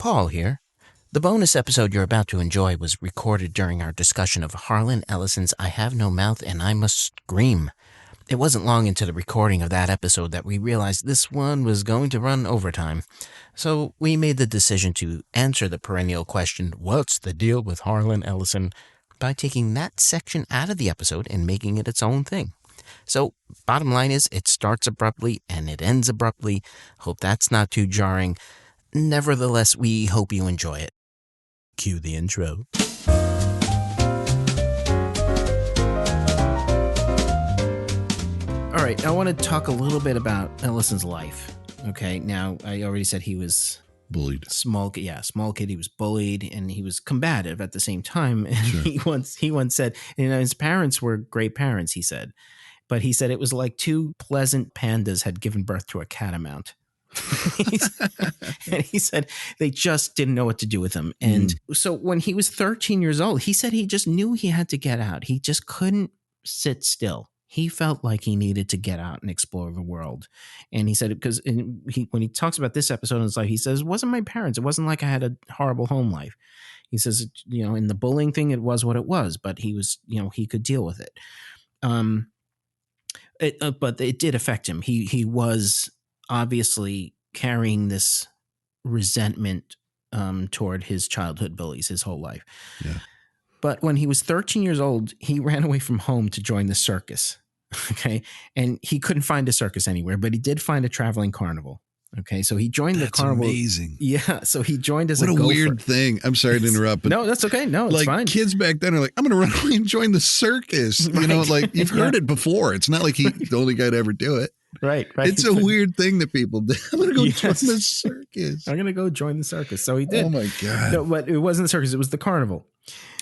Paul here. The bonus episode you're about to enjoy was recorded during our discussion of Harlan Ellison's I Have No Mouth and I Must Scream. It wasn't long into the recording of that episode that we realized this one was going to run overtime. So we made the decision to answer the perennial question, what's the deal with Harlan Ellison, by taking that section out of the episode and making it its own thing. So, bottom line is, it starts abruptly and it ends abruptly. Hope that's not too jarring. Nevertheless, we hope you enjoy it. Cue the intro. All right, I want to talk a little bit about Ellison's life. Okay, now, I already said he was bullied. Small kid. He was bullied, and he was combative at the same time. And Sure. he once said, his parents were great parents, he said. But he said it was like two pleasant pandas had given birth to a catamount. And he said they just didn't know what to do with him. And so when he was 13 years old, he said he just knew he had to get out. He just couldn't sit still. He felt like he needed to get out and explore the world. And he said, because when he talks about this episode in his life, he says, it wasn't my parents. It wasn't like I had a horrible home life. He says, in the bullying thing, it was what it was, but he was, he could deal with it. But it did affect him. He was obviously carrying this resentment toward his childhood bullies his whole life. Yeah. But when he was 13 years old, he ran away from home to join the circus. Okay. And he couldn't find a circus anywhere, but he did find a traveling carnival. Okay. So he joined the carnival. That's amazing. Yeah. So he joined as what a a gopher. Weird thing. I'm sorry to interrupt, but no, that's okay. No, it's fine. Kids back then are like, I'm going to run away and join the circus. Right. You've heard it before. It's not like he's the only guy to ever do it. Right. It's a weird thing that people do. I'm going to go join the circus. I'm going to go join the circus. So he did. Oh my God. No, but it wasn't the circus. It was the carnival.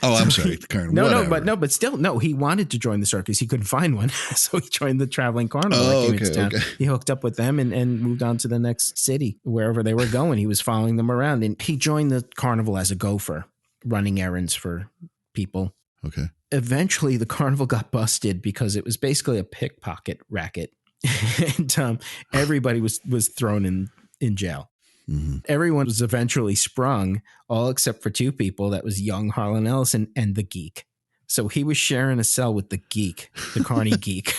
Oh, I'm sorry. The carnival. But still, he wanted to join the circus. He couldn't find one. So he joined the traveling carnival that came into town. Okay. He hooked up with them and moved on to the next city, wherever they were going. He was following them around, and he joined the carnival as a gopher, running errands for people. Okay. Eventually, the carnival got busted because it was basically a pickpocket racket. And everybody was thrown in jail. Mm-hmm. Everyone was eventually sprung, all except for two people. That was young Harlan Ellison and the geek. So he was sharing a cell with the geek, the carny geek.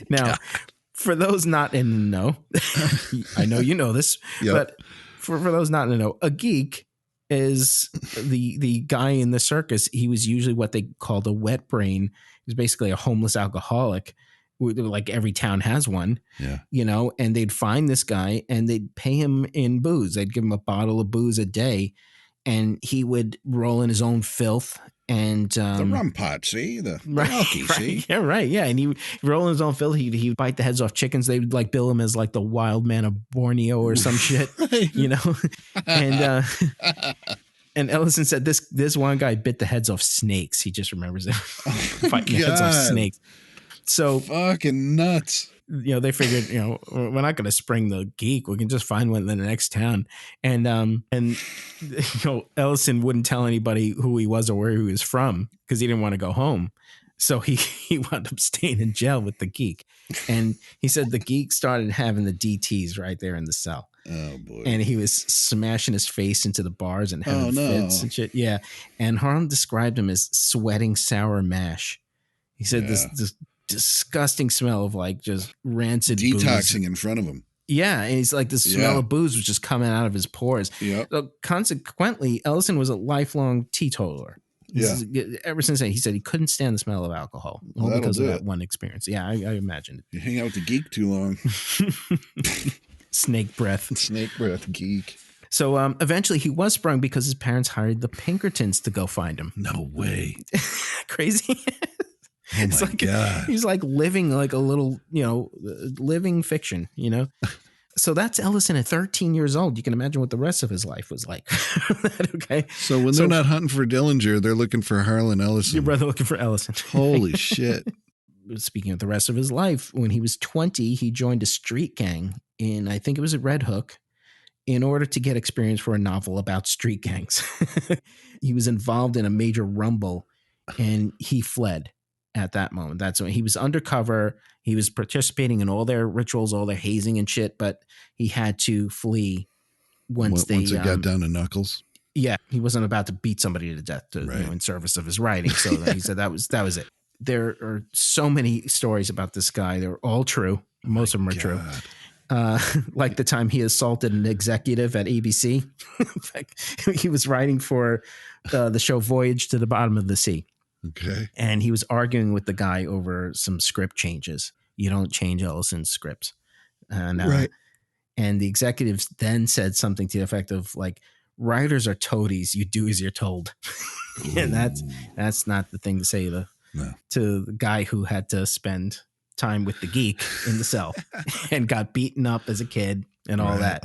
Now, for those not in the know, I know you know this, but for those not in the know, a geek is the guy in the circus. He was usually what they called a wet brain. He was basically a homeless alcoholic. Like every town has one, and they'd find this guy and they'd pay him in booze. They'd give him a bottle of booze a day, and he would roll in his own filth and the rum pot, see the alky, see, yeah. And he would roll in his own filth. He'd bite the heads off chickens. They would like bill him as like the wild man of Borneo or some shit, and. And Ellison said this one guy bit the heads off snakes. He just remembers it, biting the heads off snakes. So fucking nuts. They figured, we're not going to spring the geek. We can just find one in the next town. And Ellison wouldn't tell anybody who he was or where he was from because he didn't want to go home. So he wound up staying in jail with the geek. And he said the geek started having the DTs right there in the cell. Oh boy. And he was smashing his face into the bars and having fits and shit. Yeah. And Harlan described him as sweating sour mash. He said this disgusting smell of like just rancid detoxing booze. In front of him. Yeah, and he's like the smell of booze was just coming out of his pores. Yeah. So consequently, Ellison was a lifelong teetotaler. Ever since then, he said he couldn't stand the smell of alcohol because of that one experience. Yeah, I imagine it. You hang out with the geek too long. Snake breath, geek. So eventually he was sprung because his parents hired the Pinkertons to go find him. No way. Crazy. Oh my God. He's like living like a little, living fiction, So that's Ellison at 13 years old. You can imagine what the rest of his life was like. Okay. So when they're not hunting for Dillinger, they're looking for Harlan Ellison. Your brother looking for Ellison. Holy shit. Speaking of the rest of his life, when he was 20, he joined a street gang in, I think it was at Red Hook, in order to get experience for a novel about street gangs. He was involved in a major rumble and he fled. At that moment, that's when he was undercover. He was participating in all their rituals, all their hazing and shit, but he had to flee once Once it got down to knuckles. Yeah, he wasn't about to beat somebody to death in service of his writing. So he said that was it. There are so many stories about this guy. They're all true. Most of them are true. Like the time he assaulted an executive at ABC. He was writing for the show Voyage to the Bottom of the Sea. Okay. And he was arguing with the guy over some script changes. You don't change Ellison's scripts. And, right. And the executives then said something to the effect of like, writers are toadies. You do as you're told. And that's not the thing to say to the guy who had to spend time with the geek in the cell and got beaten up as a kid and all that.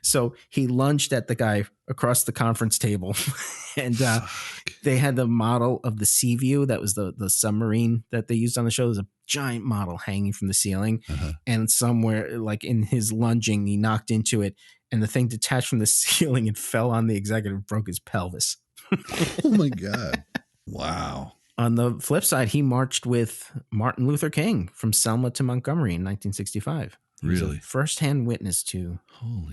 So he lunged at the guy across the conference table and they had the model of the Seaview. That was the submarine that they used on the show. There's a giant model hanging from the ceiling. And somewhere like in his lunging, he knocked into it and the thing detached from the ceiling and fell on the executive, broke his pelvis. Oh my God. Wow. On the flip side, he marched with Martin Luther King from Selma to Montgomery in 1965. He was a first-hand witness to all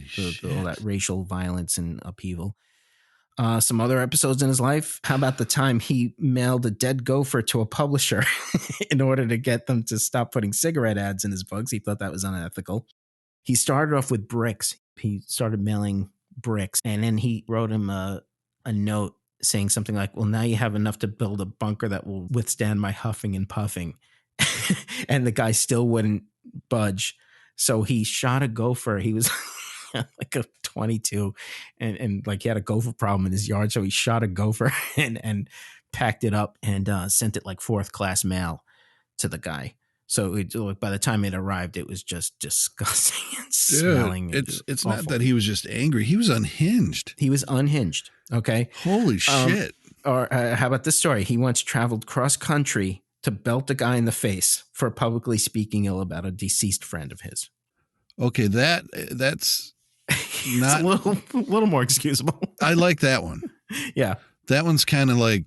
that racial violence and upheaval. Some other episodes in his life. How about the time he mailed a dead gopher to a publisher in order to get them to stop putting cigarette ads in his books? He thought that was unethical. He started off with bricks. He started mailing bricks, and then he wrote him a note saying something like, well, now you have enough to build a bunker that will withstand my huffing and puffing. And the guy still wouldn't budge. So he shot a gopher. He was like a 22 and like he had a gopher problem in his yard. So he shot a gopher and packed it up and sent it like 4th class mail to the guy. So by the time it arrived, it was just disgusting and smelling. It's not that he was just angry. He was unhinged. Okay. Holy shit. Or how about this story? He once traveled cross country to belt a guy in the face for publicly speaking ill about a deceased friend of his. Okay, that's not a little more excusable. I like that one. Yeah. That one's kind of like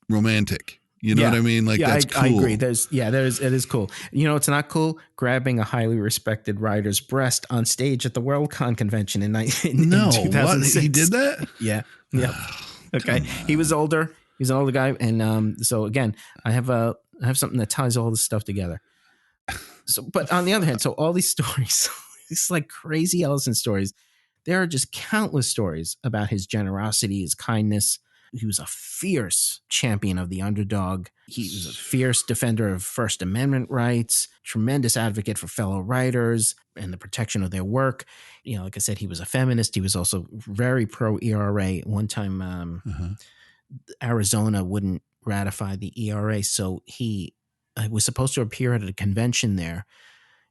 romantic. You know what I mean? Like that's cool. I agree. It is cool. You know, it's not cool grabbing a highly respected writer's breast on stage at the WorldCon convention in 2006. What? He did that? Yeah. Yep. Okay. He was older. He's an older guy. And so again, I have something that ties all this stuff together. So, but on the other hand, so all these stories, these like crazy Ellison stories, there are just countless stories about his generosity, his kindness. He was a fierce champion of the underdog. He was a fierce defender of First Amendment rights, tremendous advocate for fellow writers and the protection of their work. You know, like I said, he was a feminist. He was also very pro-ERA. One time, Arizona wouldn't ratify the ERA, so he was supposed to appear at a convention there.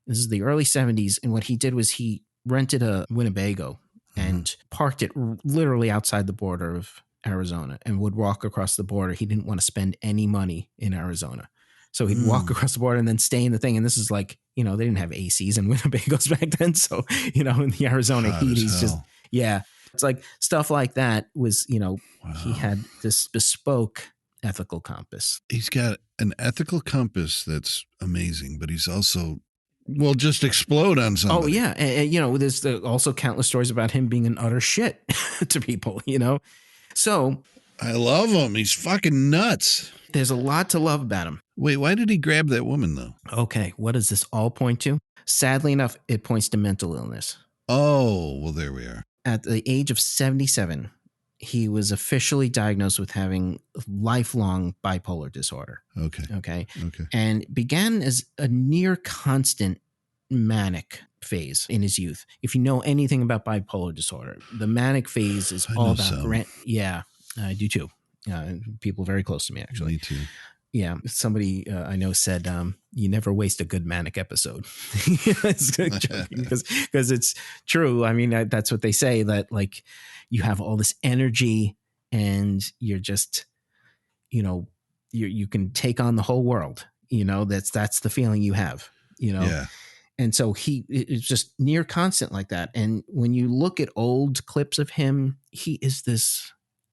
This is the early 70s, and what he did was he rented a Winnebago and parked it literally outside the border of Arizona and would walk across the border. He didn't want to spend any money in Arizona. So he'd walk across the border and then stay in the thing. And this is like, you know, they didn't have ACs in Winnebagos back then. So, you know, in the Arizona heat, he's just, it's like stuff like that was, you know, he had this bespoke ethical compass. He's got an ethical compass that's amazing, but he's also will just explode on somebody. Oh, yeah. And you know, there's also countless stories about him being an utter shit to people, you know. So I love him. He's fucking nuts. There's a lot to love about him. Wait, why did he grab that woman, though? Okay, what does this all point to? Sadly enough, it points to mental illness. Oh, well, there we are. At the age of 77, he was officially diagnosed with having lifelong bipolar disorder. Okay. And began as a near constant manic phase in his youth. If you know anything about bipolar disorder, the manic phase is all about yeah, I do too. People very close to me, actually. Me too. Yeah, somebody I know said, "You never waste a good manic episode," because it's true. I mean, that's what they say. That like you have all this energy, and you're just, you know, you can take on the whole world. You know, that's the feeling you have. You know. Yeah. And so it's just near constant like that. And when you look at old clips of him, he is this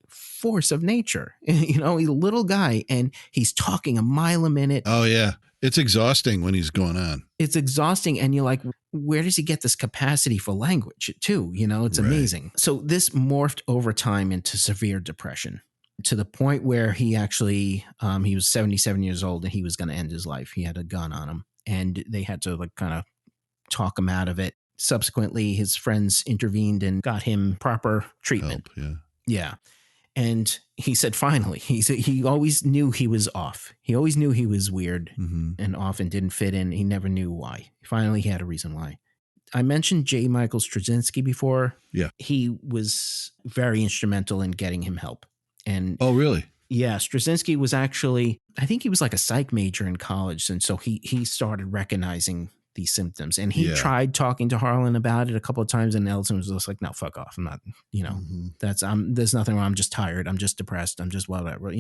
force of nature. You know, he's a little guy and he's talking a mile a minute. Oh, yeah. It's exhausting when he's going on. It's exhausting. And you're like, where does he get this capacity for language too? It's Right. amazing. So this morphed over time into severe depression to the point where he actually, he was 77 years old and he was going to end his life. He had a gun on him and they had to like kind of talk him out of it. Subsequently, his friends intervened and got him proper treatment. Help, yeah. Yeah. And he said, finally, he always knew he was off. He always knew he was weird and off and didn't fit in. He never knew why. Finally, he had a reason why. I mentioned J. Michael Straczynski before. Yeah. He was very instrumental in getting him help. And oh, really? Yeah. Straczynski was actually, I think he was like a psych major in college. And so he started recognizing these symptoms. And he tried talking to Harlan about it a couple of times, and Ellison was just like, no, fuck off. I'm not, there's nothing wrong. I'm just tired. I'm just depressed. I'm just whatever,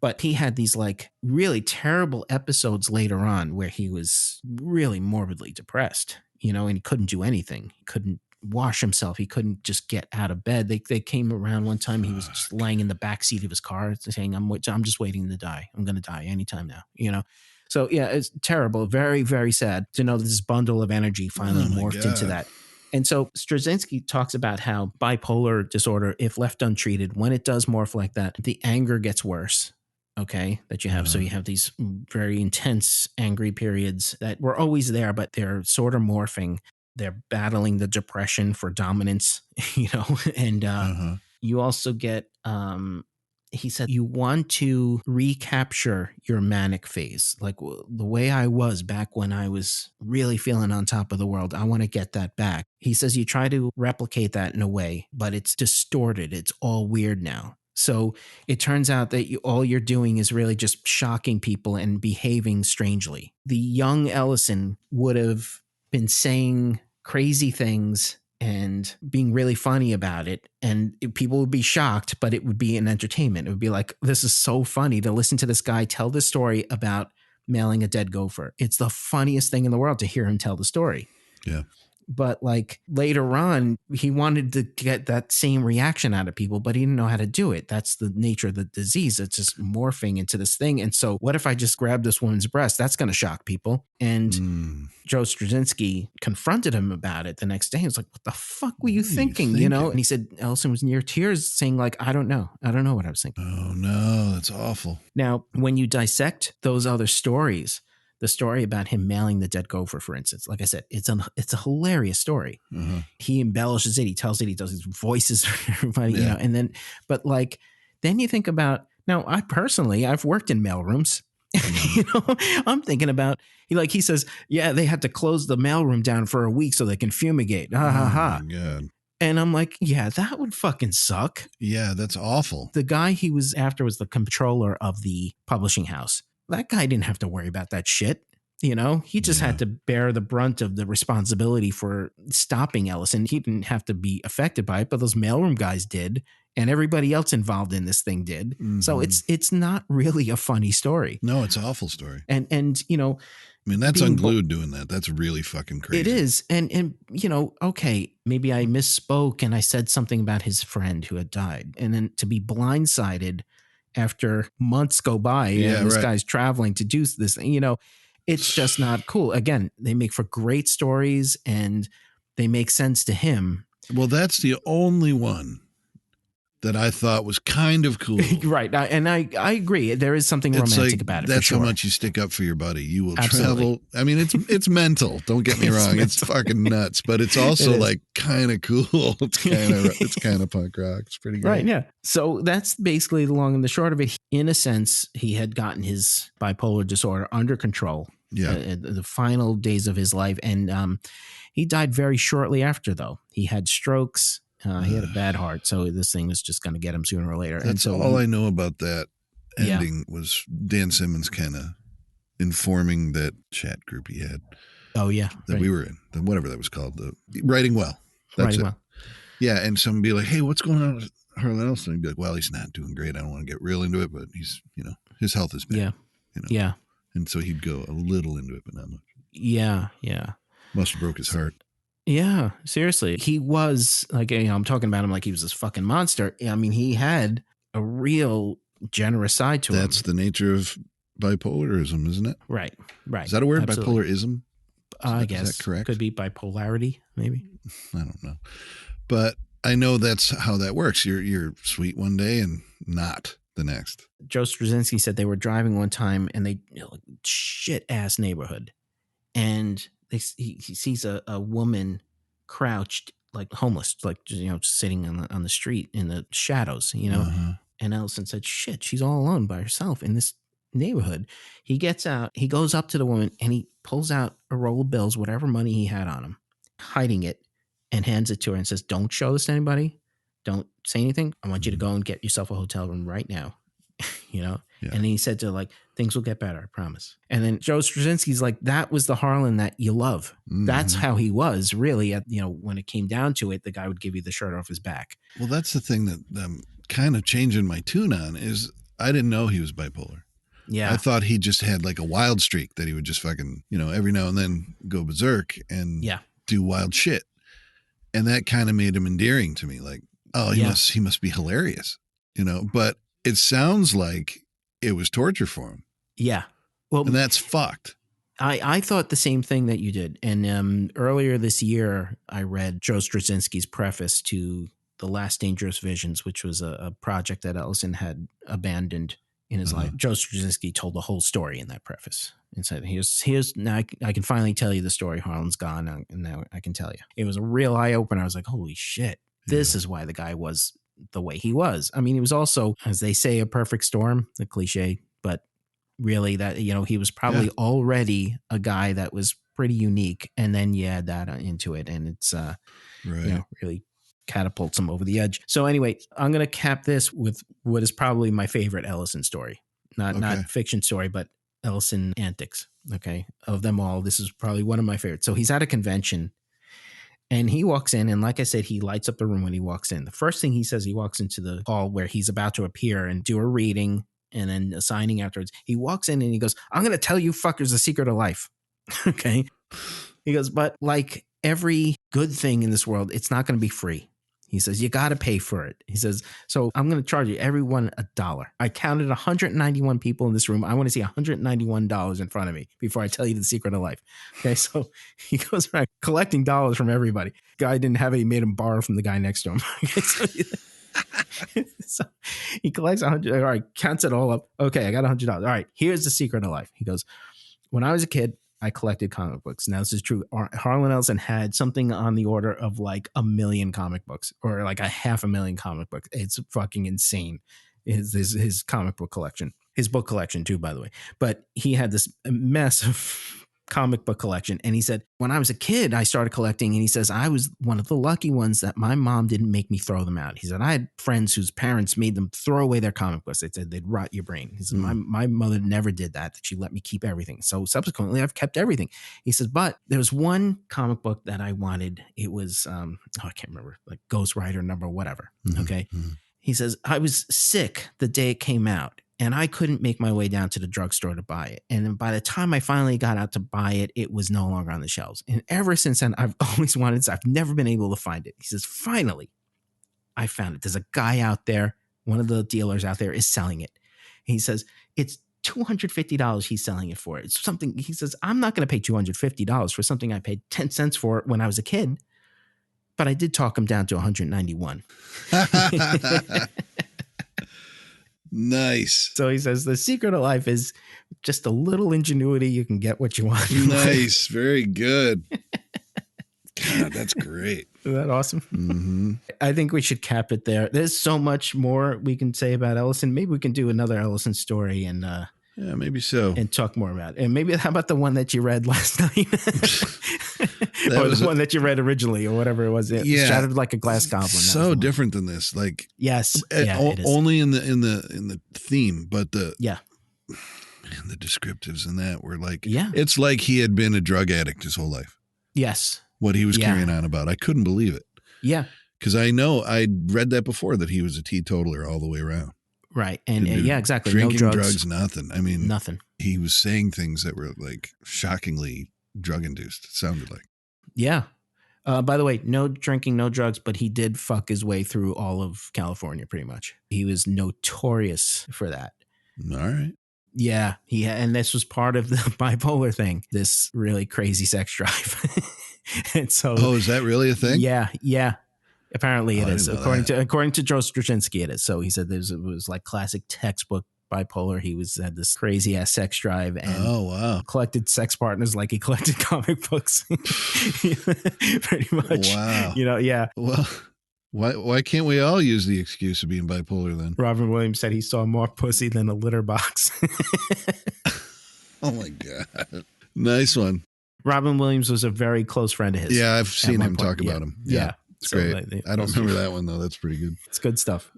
But he had these like really terrible episodes later on where he was really morbidly depressed, and he couldn't do anything. He couldn't wash himself. He couldn't just get out of bed. They came around one time. He was just laying in the back seat of his car saying, I'm just waiting to die. I'm going to die anytime now, So yeah, it's terrible. Very, very sad to know that this bundle of energy finally morphed into that. And so Straczynski talks about how bipolar disorder, if left untreated, when it does morph like that, the anger gets worse. Okay, that you have. So you have these very intense angry periods that were always there, but they're sort of morphing. They're battling the depression for dominance, and you also get, he said, you want to recapture your manic phase, like the way I was back when I was really feeling on top of the world. I want to get that back. He says you try to replicate that in a way, but it's distorted. It's all weird now. So it turns out that all you're doing is really just shocking people and behaving strangely. The young Ellison would have been saying crazy things and being really funny about it. And people would be shocked, but it would be an entertainment. It would be like, this is so funny to listen to this guy tell this story about mailing a dead gopher. It's the funniest thing in the world to hear him tell the story. Yeah. But like later on, he wanted to get that same reaction out of people, but he didn't know how to do it. That's the nature of the disease. It's just morphing into this thing. And so what if I just grab this woman's breast? That's going to shock people. And Joe Straczynski confronted him about it the next day. He was like, what the fuck were you thinking? And he said Ellison was near tears saying like, I don't know what I was thinking. Oh no, that's awful. Now, when you dissect those other stories, the story about him mailing the dead gopher, for instance, like I said, it's a hilarious story. He embellishes it. He tells it. He does his voices for everybody, and then, but like, then you think about, now I've worked in mailrooms, I'm thinking about, he says, yeah, they had to close the mailroom down for a week so they can fumigate. Ha ha ha. Oh my God. And I'm like, yeah, that would fucking suck. Yeah, that's awful. The guy he was after was the controller of the publishing house. That guy didn't have to worry about that shit. He just had to bear the brunt of the responsibility for stopping Ellison. He didn't have to be affected by it, but those mailroom guys did. And everybody else involved in this thing did. So it's not really a funny story. No, it's an awful story. And I mean, that's Unglued doing that. That's really fucking crazy. It is. And okay, maybe I misspoke and I said something about his friend who had died. And then to be blindsided after months go by and this guy's traveling to do this thing, it's just not cool. Again, they make for great stories and they make sense to him. Well, that's the only one that I thought was kind of cool. Right. And I agree. There is something romantic about it. That's for sure. how much you stick up for your buddy. You will travel. I mean, it's mental. Don't get me wrong. It's fucking nuts, but it's also like kind of cool. It's kind of punk rock. It's pretty great. Right. Yeah. So that's basically the long and the short of it. In a sense, he had gotten his bipolar disorder under control. Yeah. The final days of his life. And he died very shortly after, though. He had strokes. He had a bad heart, so this thing was just going to get him sooner or later. That's all I know about that ending was Dan Simmons kind of informing that chat group he had. Oh, yeah. That we were in, whatever that was called, the Writing Well. That's it. Well. Yeah, and someone be like, hey, what's going on with Harlan Ellison? And be like, well, he's not doing great. I don't want to get real into it, but he's, his health is bad. Yeah. Yeah. And so he'd go a little into it, but not much. Yeah. Yeah. Must have broke his heart. Yeah, seriously. He was like, I'm talking about him like he was this fucking monster. I mean, he had a real generous side to him. That's the nature of bipolarism, isn't it? Right. Is that a word? Absolutely. Bipolarism? I guess. Is that correct? Could be bipolarity, maybe. I don't know. But I know that's how that works. You're sweet one day and not the next. Joe Straczynski said they were driving one time and they, shit ass neighborhood. And he sees a woman crouched, like homeless, like, just sitting on the street in the shadows, Uh-huh. And Ellison said, shit, she's all alone by herself in this neighborhood. He gets out, he goes up to the woman and he pulls out a roll of bills, whatever money he had on him, hiding it, and hands it to her and says, don't show this to anybody. Don't say anything. I want you to go and get yourself a hotel room right now. Yeah. And he said to her, like, things will get better, I promise. And then Joe Straczynski's like, that was the Harlan that you love. Mm-hmm. That's how he was, really. When it came down to it, the guy would give you the shirt off his back. Well, that's the thing that I'm kind of changing my tune on is I didn't know he was bipolar. Yeah. I thought he just had like a wild streak that he would just fucking, every now and then go berserk and do wild shit. And that kind of made him endearing to me. Like, oh, he must be hilarious, but it sounds like it was torture for him. Yeah. Well, and that's fucked. I thought the same thing that you did. And earlier this year, I read Joe Straczynski's preface to The Last Dangerous Visions, which was a project that Ellison had abandoned in his life. Joe Straczynski told the whole story in that preface and said, here's now I can finally tell you the story. Harlan's gone, and now I can tell you. It was a real eye opener. I was like, holy shit, this is why the guy was the way he was. I mean, he was also, as they say, a perfect storm, the cliche, but really that, he was probably already a guy that was pretty unique. And then you add that into it, and it's, really catapults him over the edge. So anyway, I'm going to cap this with what is probably my favorite Ellison story, not fiction story, but Ellison antics. Okay. Of them all, this is probably one of my favorites. So he's at a convention. And he walks in, and like I said, he lights up the room when he walks in. The first thing he says, he walks into the hall where he's about to appear and do a reading and then a signing afterwards. He walks in and he goes, I'm going to tell you fuckers the secret of life. Okay. He goes, but like every good thing in this world, it's not going to be free. He says, you got to pay for it. He says, so I'm going to charge you everyone $1. I counted 191 people in this room. I want to see $191 in front of me before I tell you the secret of life. Okay. So he goes around collecting dollars from everybody. Guy didn't have it. He made him borrow from the guy next to him. Okay, so he collects 100. All right. Counts it all up. Okay. I got $100. All right. Here's the secret of life. He goes, when I was a kid, I collected comic books. Now, this is true. Harlan Ellison had something on the order of like 1 million comic books, or like 500,000 comic books. It's fucking insane. His comic book collection, his book collection too, by the way. But he had this massive comic book collection. And he said, when I was a kid, I started collecting. And he says, I was one of the lucky ones that my mom didn't make me throw them out. He said, I had friends whose parents made them throw away their comic books. They said they'd rot your brain. He said, my mother never did that she let me keep everything. So subsequently, I've kept everything. He says, but there was one comic book that I wanted. It was, I can't remember, like Ghost Rider number, whatever. Mm-hmm. Okay. Mm-hmm. He says, I was sick the day it came out. And I couldn't make my way down to the drugstore to buy it. And then by the time I finally got out to buy it, it was no longer on the shelves. And ever since then, I've always wanted it. I've never been able to find it. He says, finally, I found it. There's a guy out there. One of the dealers out there is selling it. He says, it's $250 he's selling it for. It's something, he says, I'm not going to pay $250 for something I paid 10 cents for when I was a kid. But I did talk him down to 191. Nice. So he says the secret of life is just a little ingenuity. You can get what you want. Nice. Very good. God, that's great. Isn't that awesome? Mm-hmm. I think we should cap it there. There's so much more we can say about Ellison. Maybe we can do another Ellison story and yeah, maybe so. And talk more about it. And maybe how about the one that you read last night? Or the one that you read originally or whatever it was. It shattered like a glass goblin. So different than this. Like yes. It is. Only in the theme, but the descriptives in that were like it's like he had been a drug addict his whole life. Yes. What he was carrying on about. I couldn't believe it. Yeah. Because I know I'd read that before that he was a teetotaler all the way around. Right. And exactly. Drinking, no drugs, nothing. I mean, nothing. He was saying things that were like shockingly drug induced. It sounded like. Yeah. By the way, no drinking, no drugs, but he did fuck his way through all of California pretty much. He was notorious for that. All right. Yeah, and this was part of the bipolar thing, this really crazy sex drive. And so, is that really a thing? Yeah. Apparently it is. According to Joe Straczynski, it is. So he said it was like classic textbook bipolar. He had this crazy ass sex drive and collected sex partners like he collected comic books. Pretty much. Wow. Yeah. Well, why can't we all use the excuse of being bipolar then? Robin Williams said he saw more pussy than a litter box. Oh my God. Nice one. Robin Williams was a very close friend of his. Yeah, I've seen him talk about him. Yeah. It's great. I don't remember that one though. That's pretty good. It's good stuff.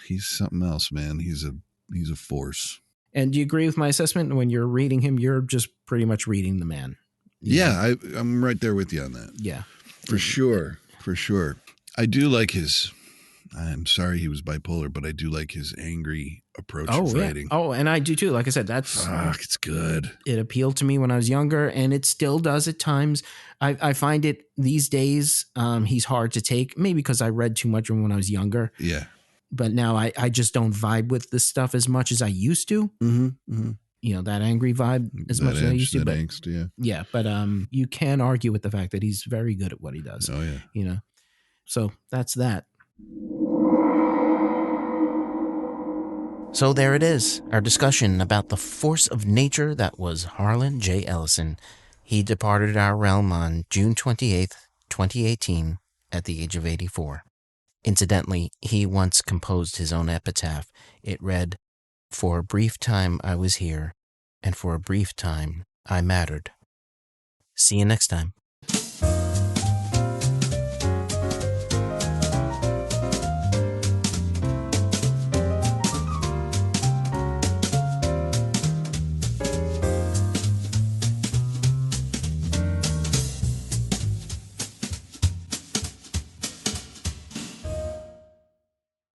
He's something else, man. He's a force. And do you agree with my assessment? When you're reading him, you're just pretty much reading the man. Yeah, I'm right there with you on that. Yeah. For sure. I do like I'm sorry he was bipolar, but I do like his angry approach to writing. Yeah. Oh, and I do too. Like I said, it's good. It appealed to me when I was younger, and it still does at times. I find it these days, he's hard to take, maybe because I read too much when I was younger. Yeah. But now I just don't vibe with this stuff as much as I used to. That angry vibe as much as I used to. That angst, yeah. Yeah, but you can argue with the fact that he's very good at what he does. Oh, yeah. So that's that. So there it is, our discussion about the force of nature that was Harlan J. Ellison. He departed our realm on June 28th, 2018, at the age of 84. Incidentally, he once composed his own epitaph. It read, "For a brief time I was here, and for a brief time I mattered." See you next time.